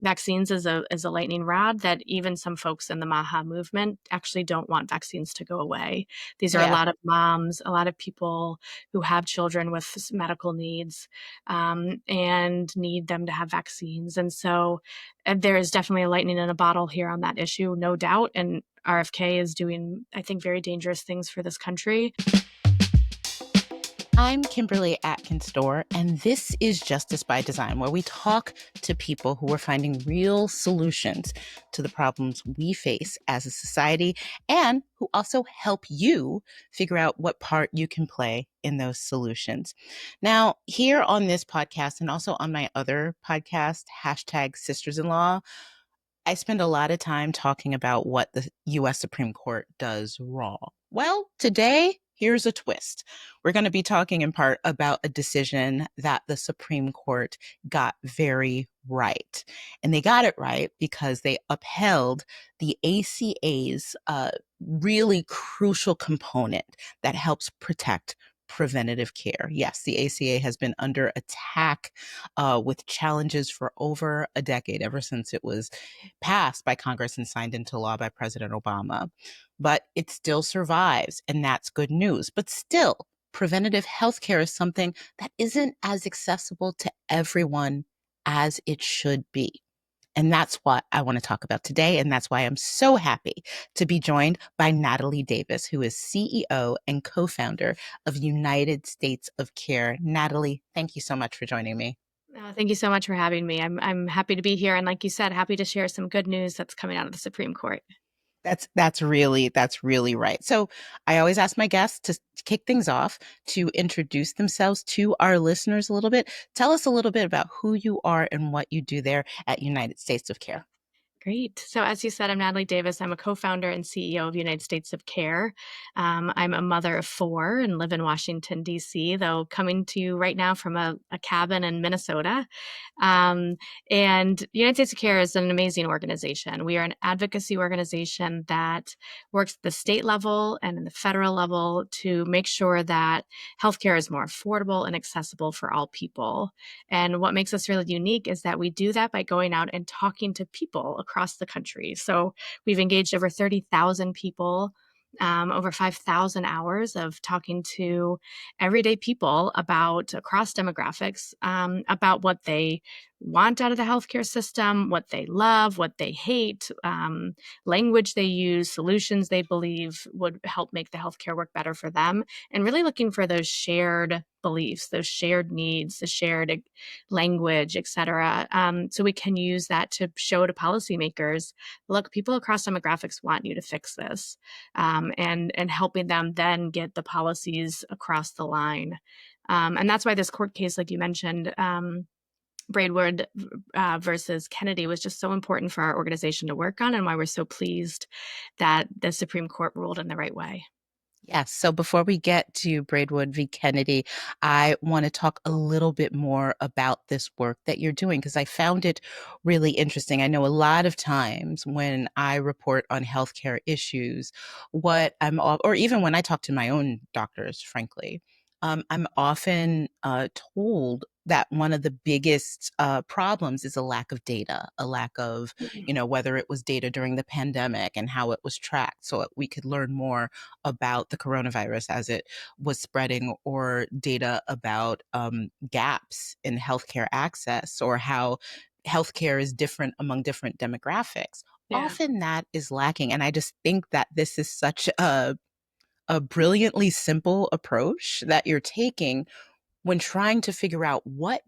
vaccines is a lightning rod that even some folks in the MAHA movement actually don't want vaccines to go away. These are a Yeah. lot of moms, a lot of people who have children with medical needs and need them to have vaccines. And so there is definitely a lightning in a bottle here on that issue, no doubt. And RFK is doing, I think, very dangerous things for this country. I'm Kimberly Atkins Stohr, and this is Justice by Design, where we talk to people who are finding real solutions to the problems we face as a society and who also help you figure out what part you can play in those solutions. Now, here on this podcast and also on my other podcast, #Sisters-in-Law, I spend a lot of time talking about what the U.S. Supreme Court does wrong. Well, today, here's a twist. We're going to be talking in part about a decision that the Supreme Court got very right. And they got it right because they upheld the ACA's really crucial component that helps protect preventative care. Yes, the ACA has been under attack with challenges for over a decade, ever since it was passed by Congress and signed into law by President Obama. But it still survives, and that's good news. But still, preventative healthcare is something that isn't as accessible to everyone as it should be. And that's what I want to talk about today. And that's why I'm so happy to be joined by Natalie Davis, who is CEO and co-founder of United States of Care. Natalie, thank you so much for joining me. Thank you so much for having me. I'm happy to be here. And like you said, happy to share some good news that's coming out of the Supreme Court. That's really right. So I always ask my guests to kick things off to introduce themselves to our listeners a little bit. Tell us a little bit about who you are and what you do there at United States of Care. Great. So as you said, I'm Natalie Davis. I'm a co-founder and CEO of United States of Care. I'm a mother of 4 and live in Washington, D.C., though coming to you right now from a cabin in Minnesota. And United States of Care is an amazing organization. We are an advocacy organization that works at the state level and in the federal level to make sure that healthcare is more affordable and accessible for all people. And what makes us really unique is that we do that by going out and talking to people across the country. So we've engaged over 30,000 people, over 5,000 hours of talking to everyday people about across demographics, about what they want out of the healthcare system, what they love, what they hate, language they use, solutions they believe would help make the healthcare work better for them, and really looking for those shared beliefs, those shared needs, the shared language, et cetera. So we can use that to show to policymakers, look, people across demographics want you to fix this, and helping them then get the policies across the line. And that's why this court case, like you mentioned, Braidwood versus Kennedy was just so important for our organization to work on, and why we're so pleased that the Supreme Court ruled in the right way. Yes. So before we get to Braidwood v. Kennedy, I want to talk a little bit more about this work that you're doing, because I found it really interesting. I know a lot of times when I report on healthcare issues, or even when I talk to my own doctors, frankly, I'm often told that one of the biggest problems is a lack of data, a lack of, whether it was data during the pandemic and how it was tracked so that we could learn more about the coronavirus as it was spreading, or data about gaps in healthcare access, or how healthcare is different among different demographics. Yeah. Often that is lacking. And I just think that this is such a brilliantly simple approach that you're taking when trying to figure out what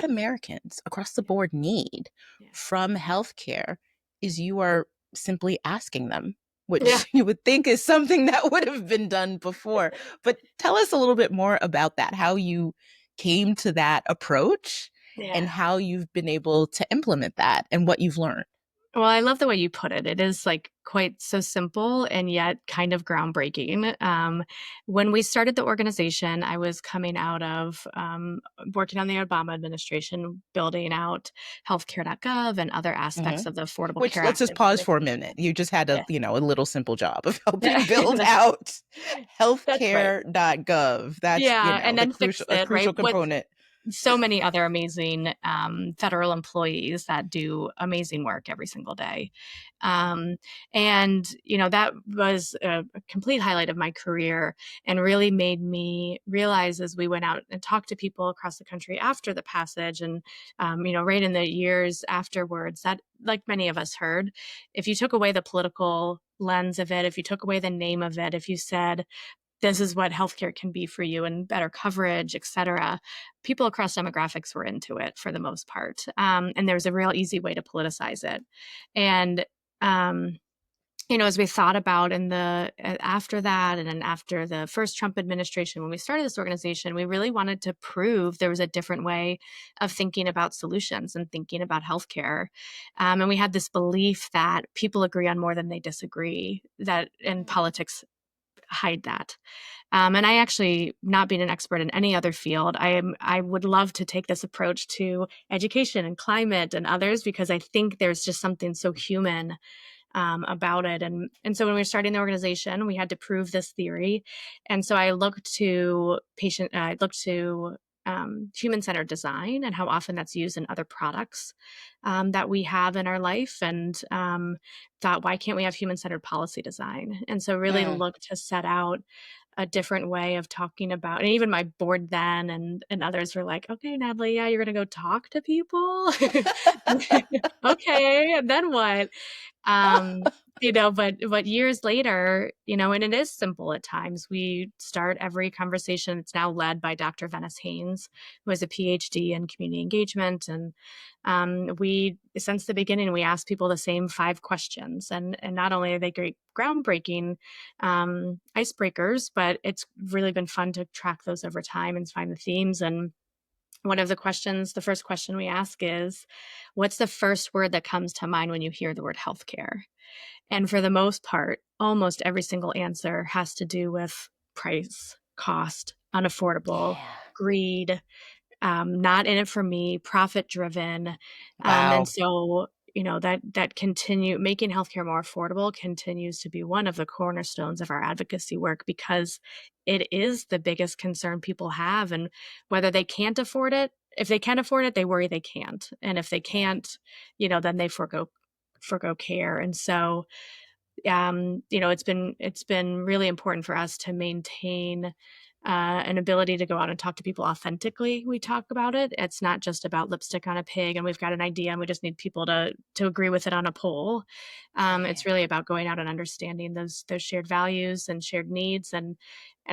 Americans across the board need from healthcare. Is you are simply asking them, which you would think is something that would have been done before. But tell us a little bit more about that, how you came to that approach and how you've been able to implement that and what you've learned. Well, I love the way you put it. It is like quite so simple and yet kind of groundbreaking. When we started the organization, I was coming out of working on the Obama administration, building out healthcare.gov and other aspects of the Affordable Which, Care let's Act. just pause for a minute. You just had a little simple job of helping build out healthcare.gov. That's and then a crucial component. so many other amazing federal employees that do amazing work every single day. Um, and, that was a complete highlight of my career and really made me realize as we went out and talked to people across the country after the passage and, right in the years afterwards, that, like many of us heard, if you took away the political lens of it, if you took away the name of it, if you said, this is what healthcare can be for you and better coverage, et cetera. People across demographics were into it for the most part. And there was a real easy way to politicize it. And, um, as we thought about in the after that, and then after the first Trump administration, when we started this organization, we really wanted to prove there was a different way of thinking about solutions and thinking about healthcare. And we had this belief that people agree on more than they disagree, that in politics hide that. And I actually, not being an expert in any other field, I would love to take this approach to education and climate and others because I think there's just something so human about it. And so when we were starting the organization, we had to prove this theory. And so I looked to human-centered design and how often that's used in other products that we have in our life, and thought, why can't we have human-centered policy design? And so really Mm. looked to set out a different way of talking about, and even my board then and others were like, okay, Natalie, yeah, you're going to go talk to people. Okay. And then what? But years later, and it is simple at times. We start every conversation. It's now led by Dr. Venice Haynes, who has a PhD in community engagement. And since the beginning, we ask people the same 5 questions. And not only are they great groundbreaking icebreakers, but it's really been fun to track those over time and find the themes. And one of the first question we ask is, what's the first word that comes to mind when you hear the word healthcare? And for the most part, almost every single answer has to do with price, cost, unaffordable, Yeah. greed, not in it for me, profit driven. And Wow. so, that continue making healthcare more affordable continues to be one of the cornerstones of our advocacy work because it is the biggest concern people have. And whether they can't afford it, if they can afford it, they worry they can't. And if they Yeah. can't, then they forgo care. And so, it's been really important for us to maintain an ability to go out and talk to people authentically. We talk about it. It's not just about lipstick on a pig, and we've got an idea, and we just need people to agree with it on a poll. It's Yeah. really about going out and understanding those shared values and shared needs, and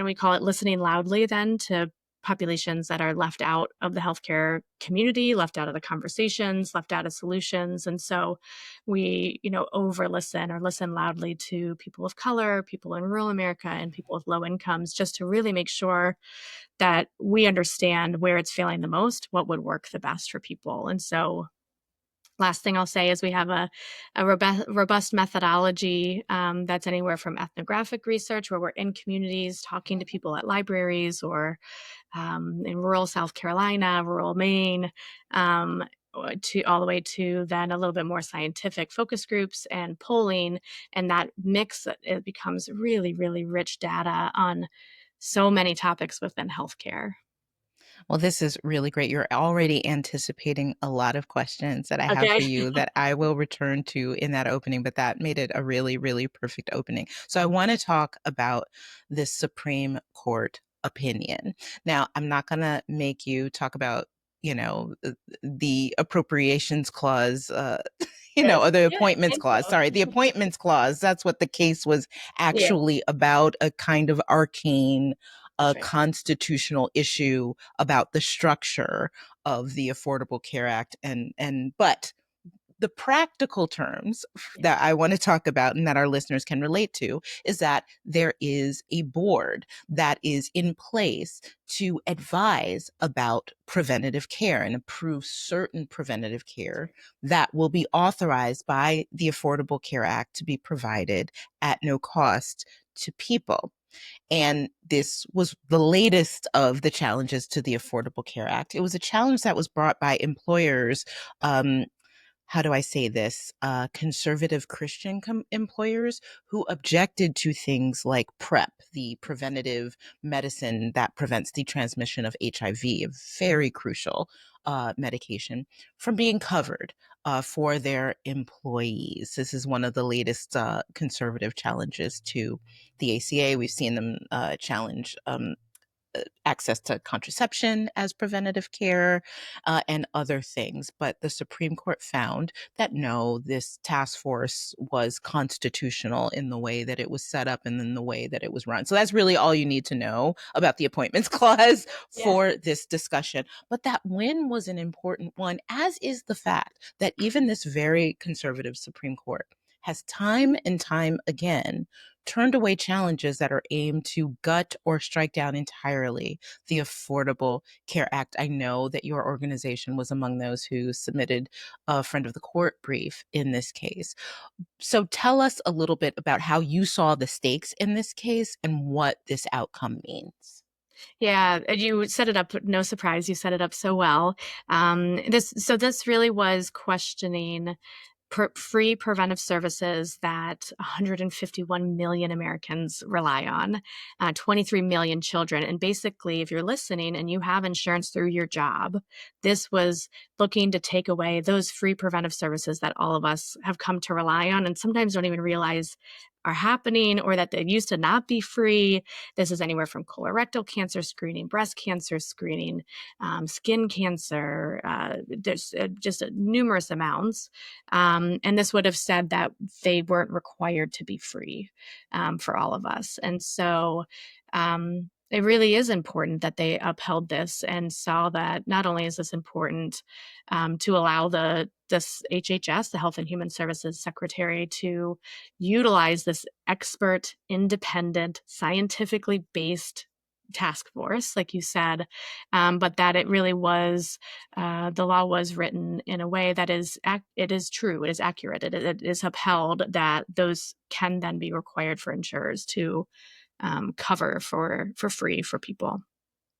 we call it listening loudly. Then to populations that are left out of the healthcare community, left out of the conversations, left out of solutions. And so we, over listen or listen loudly to people of color, people in rural America, and people with low incomes, just to really make sure that we understand where it's failing the most, what would work the best for people. And so last thing I'll say is we have a robust methodology that's anywhere from ethnographic research, where we're in communities talking to people at libraries or in rural South Carolina, rural Maine, to all the way to then a little bit more scientific focus groups and polling. And that mix, it becomes really, really rich data on so many topics within healthcare. Well, this is really great. You're already anticipating a lot of questions that I have Okay. for you that I will return to in that opening, but that made it a really, really perfect opening. So I want to talk about this Supreme Court opinion. Now, I'm not going to make you talk about, the appropriations clause, Good. or the Yeah. appointments Thank clause. Sorry, the you. appointments clause. That's what the case was Yeah, actually about, a kind of arcane that's right. constitutional issue about the structure of the Affordable Care Act. But the practical terms Yeah. that I want to talk about and that our listeners can relate to is that there is a board that is in place to advise about preventative care and approve certain preventative That's care right. that will be authorized by the Affordable Care Act to be provided at no cost to people. And this was the latest of the challenges to the Affordable Care Act. It was a challenge that was brought by employers, um, how do I say this, conservative Christian employers who objected to things like PrEP, the preventative medicine that prevents the transmission of HIV, a very crucial medication, from being covered for their employees. This is one of the latest conservative challenges to the ACA. We've seen them challenge access to contraception as preventative care and other things. But the Supreme Court found that no, this task force was constitutional in the way that it was set up and in the way that it was run. So that's really all you need to know about the appointments clause Yeah. for this discussion. But that win was an important one, as is the fact that even this very conservative Supreme Court has time and time again turned away challenges that are aimed to gut or strike down entirely the Affordable Care Act. I know that your organization was among those who submitted a friend of the court brief in this case. So tell us a little bit about how you saw the stakes in this case and what this outcome means. Yeah, and you set it up, no surprise, you set it up so well. This really was questioning free preventive services that 151 million Americans rely on, 23 million children. And basically, if you're listening and you have insurance through your job, this was looking to take away those free preventive services that all of us have come to rely on and sometimes don't even realize are happening or that they used to not be free. This is anywhere from colorectal cancer screening, breast cancer screening, skin cancer. There's just numerous amounts. And this would have said that they weren't required to be free for all of us. And so it really is important that they upheld this and saw that not only is this important to allow this HHS, the Health and Human Services Secretary, to utilize this expert, independent, scientifically based task force, like you said, but that it really was the law was written in a way that it is true, it is accurate, it is upheld that those can then be required for insurers to cover for free for people.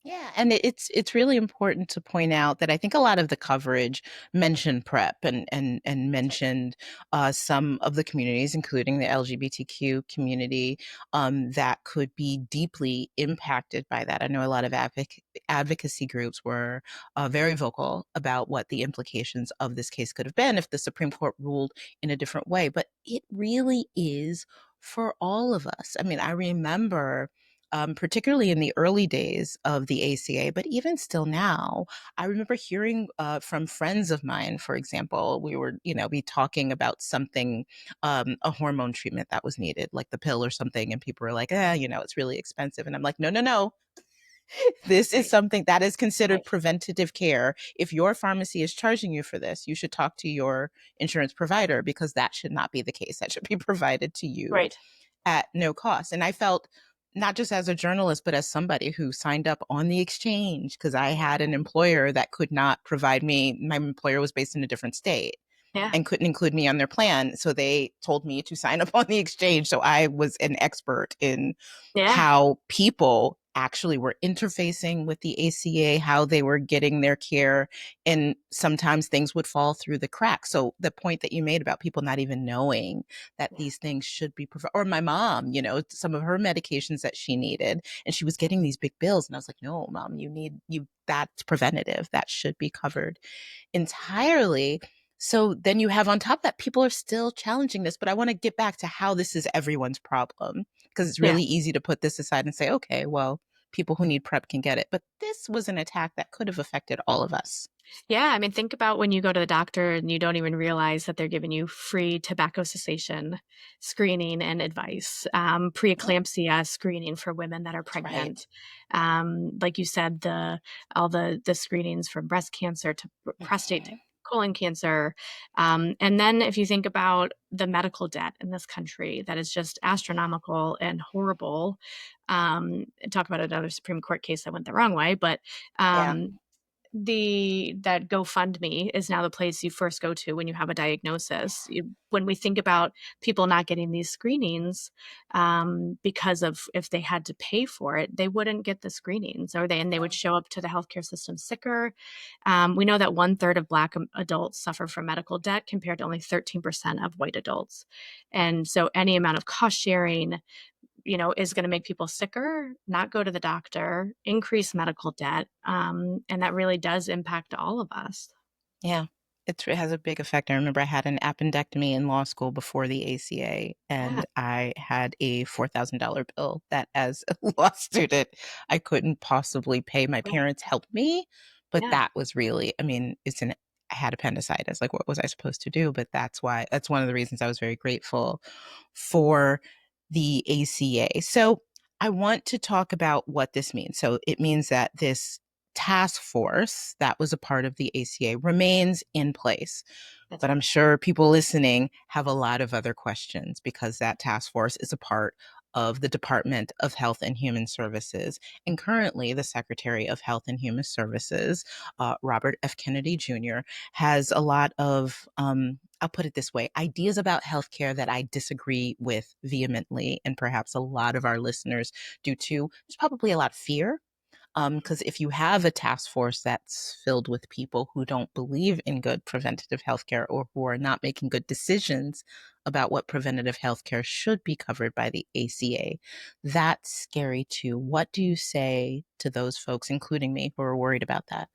Yeah, and it's really important to point out that I think a lot of the coverage mentioned PrEP and mentioned some of the communities, including the LGBTQ community, that could be deeply impacted by that. I know a lot of advocacy groups were very vocal about what the implications of this case could have been if the Supreme Court ruled in a different way. But it really is for all of us. I mean, I remember particularly in the early days of the ACA, but even still now, I remember hearing from friends of mine, for example, we were, be talking about something, a hormone treatment that was needed, like the pill or something, and people were like, it's really expensive. And I'm like, no, no, no. This is Right. something that is considered preventative care. If your pharmacy is charging you for this, you should talk to your insurance provider because that should not be the case. That should be provided to you Right. at no cost. And I felt not just as a journalist, but as somebody who signed up on the exchange because I had an employer that could not provide me. My employer was based in a different state Yeah. and couldn't include me on their plan. So they told me to sign up on the exchange. So I was an expert in Yeah. how people actually were interfacing with the ACA, how they were getting their care, and sometimes things would fall through the cracks. So the point that you made about people not even knowing that Yeah. these things should be provided, or my mom, some of her medications that she needed, and she was getting these big bills, and I was like, no, mom, that's preventative, that should be covered entirely. So then you have on top of that, people are still challenging this. But I want to get back to how this is everyone's problem because it's Yeah. really easy to put this aside and say, okay, well, people who need PrEP can get it. But this was an attack that could have affected all of us. Yeah, I mean, think about when you go to the doctor and you don't even realize that they're giving you free tobacco cessation screening and advice, Yep, preeclampsia screening for women that are that's right. pregnant. Like you said, all the screenings from breast cancer to prostate to Mhm. colon cancer. And then if you think about the medical debt in this country, that is just astronomical and horrible. Talk about another Supreme Court case that went the wrong way, but Yeah. um, that GoFundMe is now the place you first go to when you have a diagnosis. When we think about people not getting these screenings, because of if they had to pay for it, they wouldn't get the screenings, and they would show up to the healthcare system sicker. We know that 1/3 of Black adults suffer from medical debt compared to only 13% of white adults. And so any amount of cost sharing, is going to make people sicker, not go to the doctor, increase medical debt. And that really does impact all of us. Yeah, it has a big effect. I remember I had an appendectomy in law school before the ACA, Yeah. and I had a $4,000 bill that, as a law student, I couldn't possibly pay. My Right. parents helped me, but Yeah. that was really, I mean, I had appendicitis. Like, what was I supposed to do? But that's one of the reasons I was very grateful for the ACA. So I want to talk about what this means. So it means that this task force that was a part of the ACA remains in place. That's But right. I'm sure people listening have a lot of other questions because that task force is a part of the Department of Health and Human Services. And currently, the Secretary of Health and Human Services, Robert F. Kennedy Jr., has a lot of, I'll put it this way, ideas about healthcare that I disagree with vehemently. And perhaps a lot of our listeners do too. There's probably a lot of fear because if you have a task force that's filled with people who don't believe in good preventative healthcare or who are not making good decisions about what preventative healthcare should be covered by the ACA, that's scary too. What do you say to those folks, including me, who are worried about that?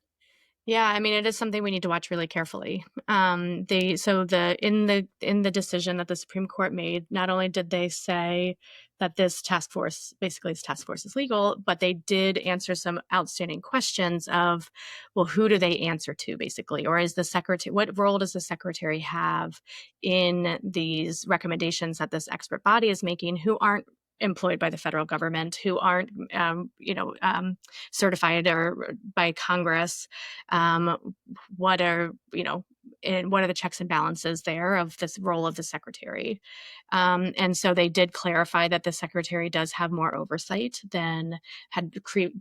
Yeah, I mean, it is something we need to watch really carefully. They so the in the decision that the Supreme Court made, not only did they say that this task force is legal, but they did answer some outstanding questions of, well, who do they answer to, basically, or is the secretary, what role does the secretary have in these recommendations that this expert body is making, who aren't employed by the federal government, who aren't, certified or by Congress. What are and what are the checks and balances there of this role of the secretary? And so they did clarify that the secretary does have more oversight than had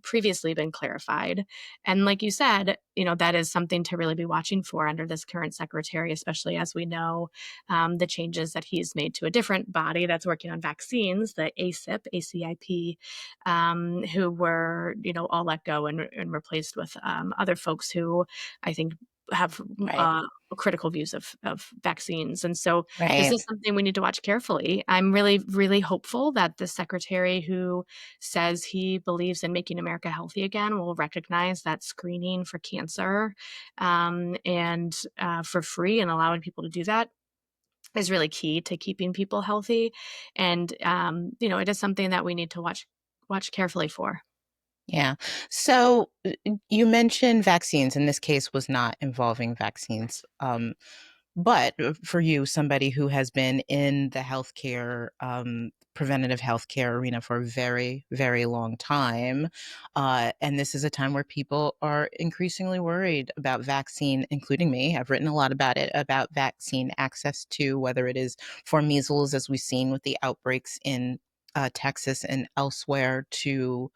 previously been clarified. And like you said, that is something to really be watching for under this current secretary, especially as we know the changes that he's made to a different body that's working on vaccines, the ACIP, who were, all let go and replaced with other folks who I think have Right. critical views of vaccines. And so this Right. is something we need to watch carefully. I'm really, really hopeful that the secretary who says he believes in making America healthy again will recognize that screening for cancer and for free and allowing people to do that is really key to keeping people healthy. And, it is something that we need to watch carefully for. Yeah. So you mentioned vaccines, and this case was not involving vaccines. But for you, somebody who has been in the healthcare, preventative healthcare arena for a very, very long time, and this is a time where people are increasingly worried about vaccine, including me. I've written a lot about it, about vaccine access to whether it is for measles, as we've seen with the outbreaks in Texas and elsewhere, to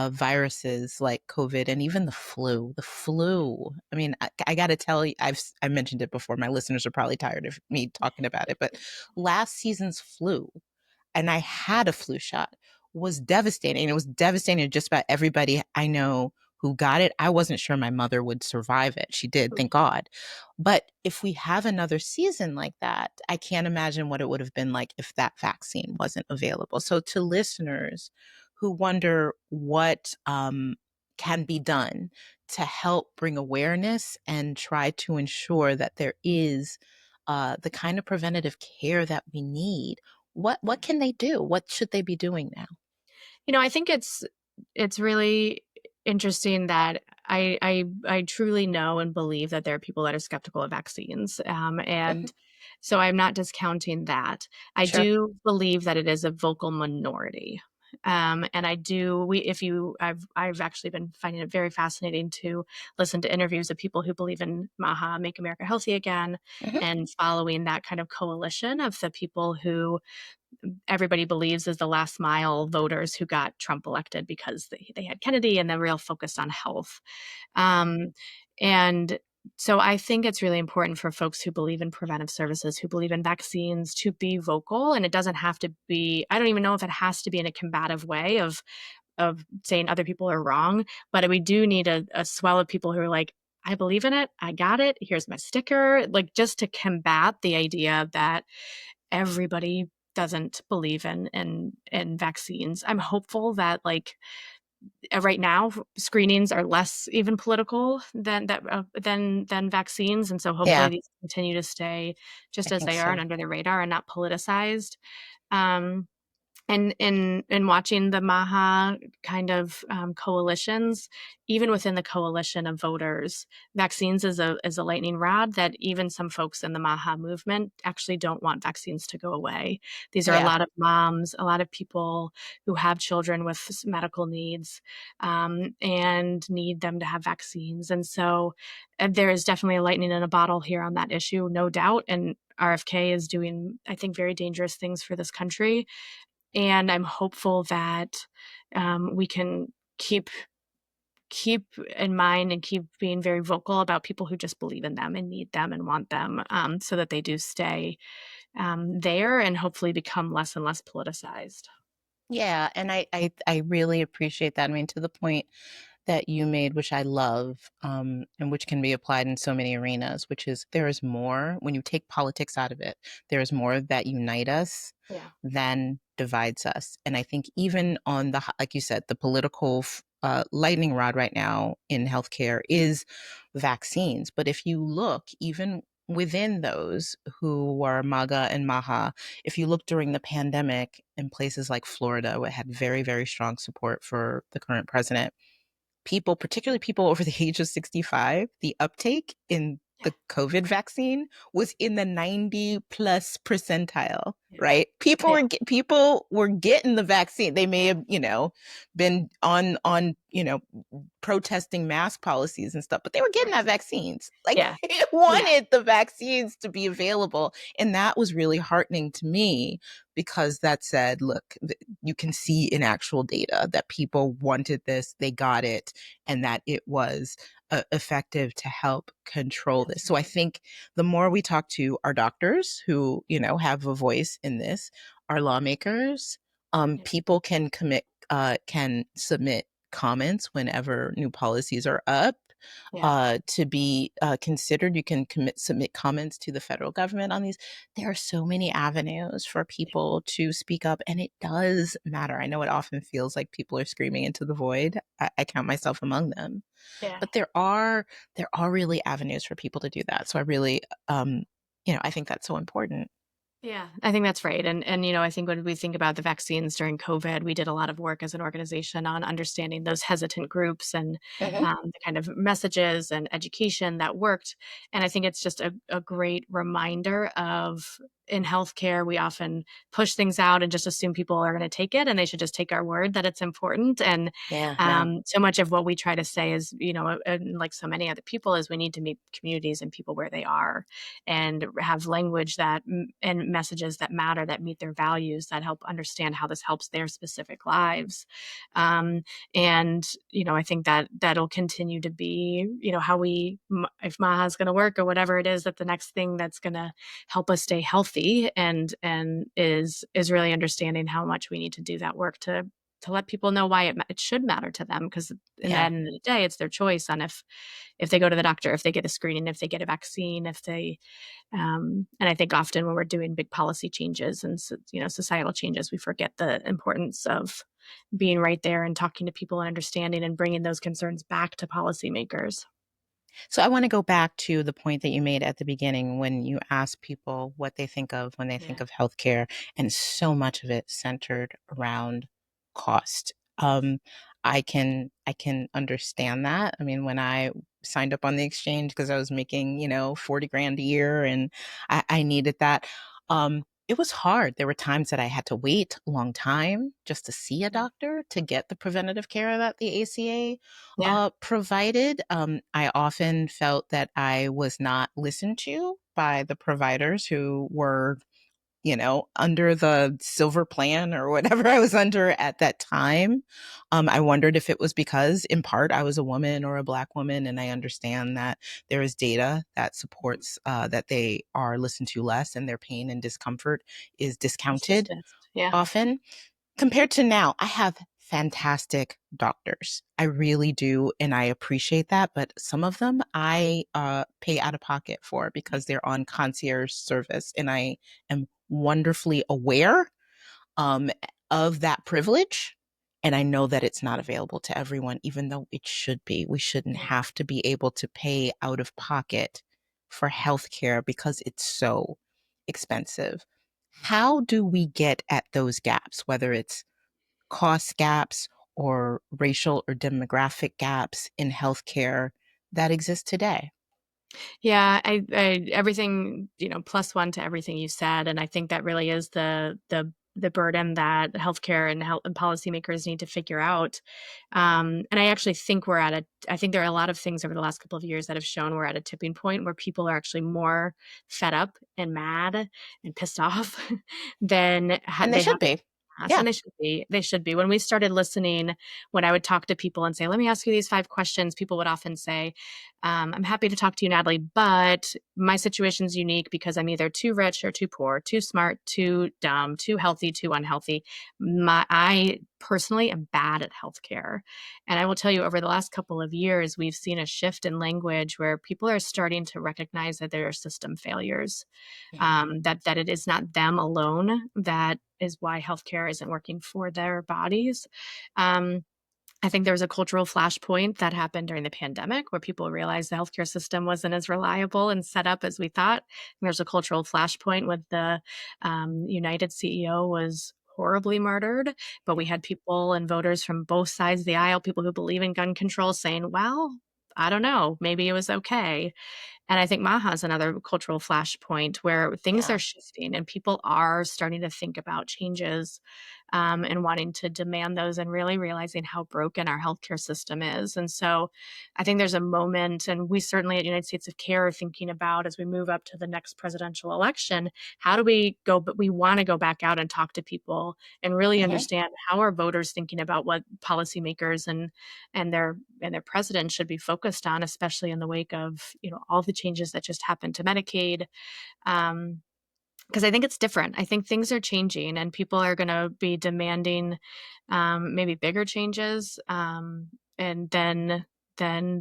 viruses like COVID and even the flu. The flu. I mean, I got to tell you, I mentioned it before. My listeners are probably tired of me talking about it, but last season's flu, and I had a flu shot, was devastating. It was devastating to just about everybody I know who got it. I wasn't sure my mother would survive it. She did, thank God. But if we have another season like that, I can't imagine what it would have been like if that vaccine wasn't available. So, to listeners who wonder what can be done to help bring awareness and try to ensure that there is the kind of preventative care that we need, what can they do? What should they be doing now? I think it's really interesting that I truly know and believe that there are people that are skeptical of vaccines, and so I'm not discounting that. I Sure. do believe that it is a vocal minority. And I've actually been finding it very fascinating to listen to interviews of people who believe in MAHA, Make America Healthy Again, Mhm. and following that kind of coalition of the people who everybody believes is the last mile voters who got Trump elected because they had Kennedy and the real focus on health. Um, and so I think it's really important for folks who believe in preventive services, who believe in vaccines, to be vocal. And it doesn't have to be, I don't even know if it has to be in a combative way of saying other people are wrong, but we do need a swell of people who are like, I believe in it. I got it. Here's my sticker. Like, just to combat the idea that everybody doesn't believe in vaccines. I'm hopeful that, like, right now screenings are less even political than vaccines, and so hopefully Yeah, these continue to stay I just as think they are so. and under the radar and not politicized. Um, and in watching the MAHA kind of coalitions, even within the coalition of voters, vaccines is a lightning rod that even some folks in the MAHA movement actually don't want vaccines to go away. These are a Yeah. lot of moms, a lot of people who have children with medical needs, and need them to have vaccines. And so there is definitely a lightning in a bottle here on that issue, no doubt. And RFK is doing, I think, very dangerous things for this country, and I'm hopeful that we can keep in mind and keep being very vocal about people who just believe in them and need them and want them, so that they do stay there and hopefully become less and less politicized. Yeah, and I really appreciate that. I mean, to the point that you made, which I love, and which can be applied in so many arenas, which is there is more when you take politics out of it. There is more that unite us Yeah, than divides us. And I think even on the, like you said, the political lightning rod right now in healthcare is vaccines. But if you look, even within those who are MAGA and MAHA, if you look during the pandemic in places like Florida, where it had very, very strong support for the current president, people, particularly people over the age of 65, the uptake in yeah, the COVID vaccine was in the 90 plus percentile, yeah, right? yeah, People were getting the vaccine. They may have, been on protesting mask policies and stuff, but they were getting right, that vaccines. Like yeah, they yeah, wanted the vaccines to be available. And that was really heartening to me because that said, look, you can see in actual data that people wanted this, they got it, and that it was effective to help control this. that's So I right. think the more we talk to our doctors who, have a voice in this, our lawmakers, Yeah, people can submit comments whenever new policies are up yeah, to be considered. You can submit comments to the federal government on these. There are so many avenues for people to speak up, and it does matter. I know it often feels like people are screaming into the void. I count myself among them, yeah. but there are really avenues for people to do that. So I really, I think that's so important. Yeah, I think that's right. And I think when we think about the vaccines during COVID, we did a lot of work as an organization on understanding those hesitant groups and Hmm. the kind of messages and education that worked. And I think it's just a great reminder of, in healthcare, we often push things out and just assume people are going to take it and they should just take our word that it's important. And Yeah, no. so much of what we try to say is, and like so many other people, is we need to meet communities and people where they are and have language and messages that matter, that meet their values, that help understand how this helps their specific lives. um, and I think that that'll continue to be, how if MAHA is going to work, or whatever it is, that the next thing that's going to help us stay healthy and is really understanding how much we need to do that work to let people know why it should matter to them, because in the Yeah. end of the day, it's their choice on if they go to the doctor, if they get a screening, if they get a vaccine, if they and I think often when we're doing big policy changes and societal changes, we forget the importance of being right there and talking to people and understanding and bringing those concerns back to policymakers. So I want to go back to the point that you made at the beginning when you ask people what they think of when they think Yeah, of healthcare, and so much of it centered around cost. I can understand that. I mean, when I signed up on the exchange because I was making 40 grand a year and I needed that. It was hard. There were times that I had to wait a long time just to see a Yeah. doctor to get the preventative care that the ACA Yeah. provided. I often felt that I was not listened to by the providers who were, under the silver plan or whatever I was under at that time. I wondered if it was because, in part, I was a woman or a Black woman, and I understand that there is data that supports that they are listened to less and their pain and discomfort is It's discounted dismissed. Yeah. often. Compared to now, I have fantastic doctors. I really do, and I appreciate that. But some of them I pay out of pocket for because they're on concierge service, and I am wonderfully aware um, of that privilege. And I know that it's not available to everyone, even though it should be. We shouldn't Yeah. have to be able to pay out of pocket for healthcare because it's so expensive. How do we get at those gaps, whether it's cost gaps or racial or demographic gaps in healthcare that exist today? Yeah, I everything, plus one to everything you said, and I think that really is the burden that healthcare and health and policymakers need to figure out. And I actually think I think there are a lot of things over the last couple of years that have shown we're at a tipping point where people are actually more fed up and mad and pissed off than And they they should have be. us, Yeah. and they should be. They should be. When we started listening, when I would talk to people and say, "Let me ask you these 5 questions," people would often say, "I'm happy to talk to you, Natalie, but my situation's unique because I'm either too rich or too poor, too smart, too dumb, too healthy, too unhealthy. I personally am bad at healthcare." And I will tell you, over the last couple of years, we've seen a shift in language where people are starting to recognize that there are system failures, Mhm. that it is not them alone that is why healthcare isn't working for their bodies. Um, I think there was a cultural flashpoint that happened during the pandemic where people realized the healthcare system wasn't as reliable and set up as we thought. And there's a cultural flashpoint with the United CEO was horribly murdered, but we had people and voters from both sides of the aisle, people who believe in gun control, saying, "Well, I don't know, maybe it was okay." And I think MAHA is another cultural flashpoint where things Yeah. are shifting and people are starting to think about changes, and wanting to demand those and really realizing how broken our healthcare system is. And so I think there's a moment, and we certainly at United States of Care are thinking about as we move up to the next presidential election, how do we go, but we want to go back out and talk to people and really Hmm. understand how are voters thinking about what policymakers and their president should be focused on, especially in the wake of all the changes that just happened to Medicaid. Um, because I think it's different. I think things are changing, and people are going to be demanding maybe bigger changes, and than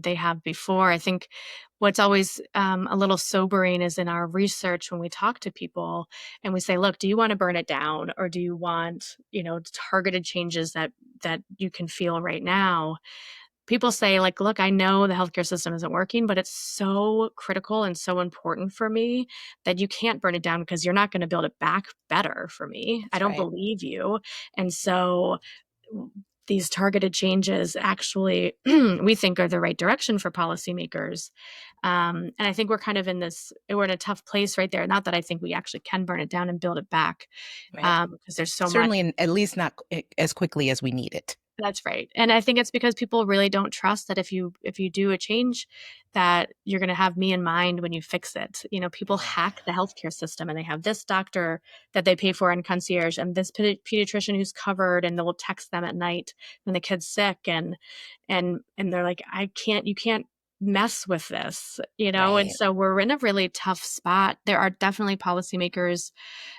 they have before. I think what's always a little sobering is in our research when we talk to people and we say, "Look, do you want to burn it down, or do you want targeted changes that you can feel right now?" People say, like, "Look, I know the healthcare system isn't working, but it's so critical and so important for me that you can't burn it down because you're not gonna build it back better for me. I That's don't right. believe you." And so, w these targeted changes actually, we think are the right direction for policymakers. And I think we're in a tough place right there. Not that I think we actually can burn it down and build it back, Right. because there's so much. Certainly, at least not as quickly as we need it. That's right, and I think it's because people really don't trust that if you do a change, that you're gonna have me in mind when you fix it. People Yeah. hack the healthcare system, and they have this doctor that they pay for in concierge and this pediatrician who's covered, and they will text them at night when the kid's sick, and they're like, "I can't you can't mess with this," and Right. so we're in a really tough spot. There are definitely policymakers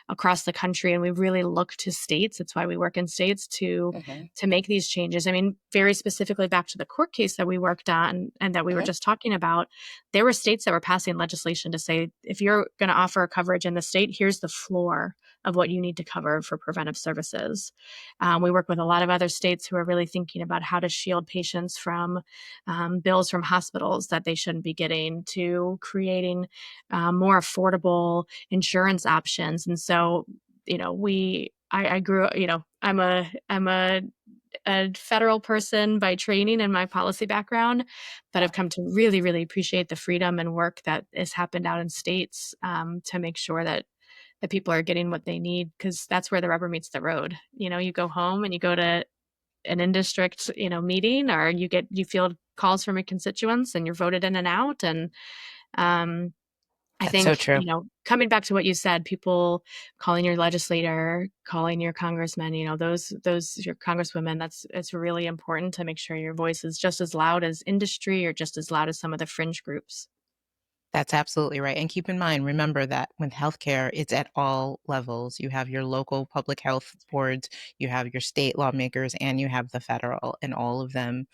across the country, and we really look to states. That's why we work in states to Hmm. to make these changes. I mean, very specifically back to the court case that we worked on and that we were Hmm. just talking about, there were states that were passing legislation to say, if you're going to offer coverage in the state, here's the floor of what you need to cover for preventive services. We work with a lot of other states who are really thinking about how to shield patients from bills from hospitals that they shouldn't be getting, to creating more affordable insurance options. And so, I grew up, I'm a federal person by training and my policy background, but Yeah. I've come to really, really appreciate the freedom and work that has happened out in states, to make sure that that people are getting what they need, because that's where the rubber meets the road. You go home and you go to an in-district, meeting, or you field calls from your constituents and you're voted in and out. And I That's so think, true. coming back to what you said, people calling your legislator, calling your congressman, those your congresswomen, it's really important to make sure your voice is just as loud as industry or just as loud as some of the fringe groups. That's absolutely right. And keep in mind, remember that with healthcare, it's at all levels. You have your local public health boards, you have your state lawmakers, and you have the federal, and all of them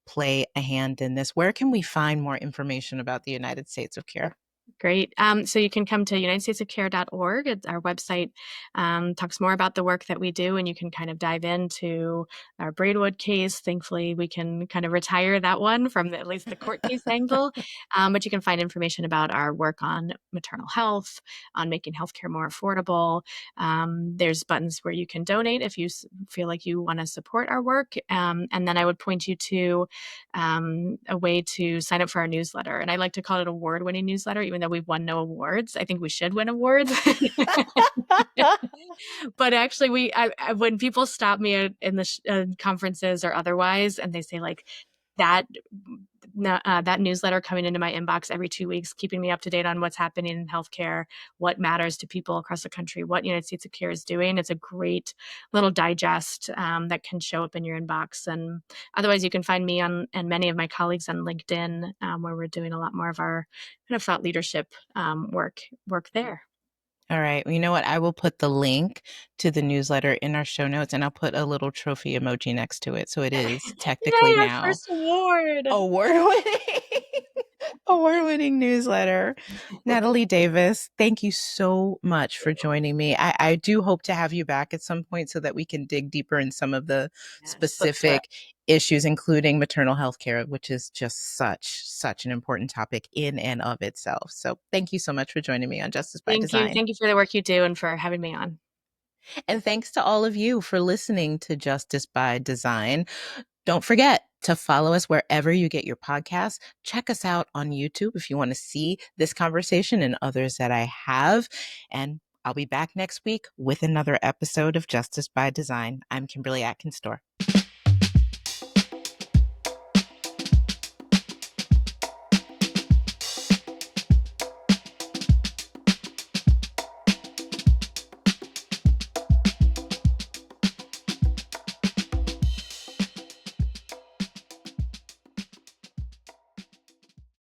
play a hand in this. Where can we find more information about the United States of Care? Great. So you can come to unitedstatesofcare.org. Our website talks more about the work that we do, and you can kind of dive into our Braidwood case. Thankfully, we can kind of retire that one from at least the court case angle. But you can find information about our work on maternal health, on making healthcare more affordable. There's buttons where you can donate if you feel like you want to support our work. And then I would point you to a way to sign up for our newsletter. And I like to call it award-winning newsletter, even though we've won no awards. I think we should win awards. But actually, when people stop me in the conferences or otherwise, and they say like that that newsletter coming into my inbox every 2 weeks, keeping me up to date on what's happening in healthcare, what matters to people across the country, what United States of Care is doing. It's a great little digest that can show up in your inbox. And otherwise, you can find me and many of my colleagues on LinkedIn, where we're doing a lot more of our kind of thought leadership work there. All right. Well, you know what? I will put the link to the newsletter in our show notes, and I'll put a little trophy emoji next to it. So it is technically Yay, our now first award. award-winning award-winning newsletter. Natalie Davis, thank you so much for joining me. I do hope to have you back at some point so that we can dig deeper in some of the Yes, let's do it. specific issues, including maternal health care, which is just such an important topic in and of itself. So thank you so much for joining me on Justice by Thank you. Design. Thank you for the work you do and for having me on. And thanks to all of you for listening to Justice by Design. Don't forget to follow us wherever you get your podcasts. Check us out on YouTube if you want to see this conversation and others that I have. And I'll be back next week with another episode of Justice by Design. I'm Kimberly Atkins Stohr.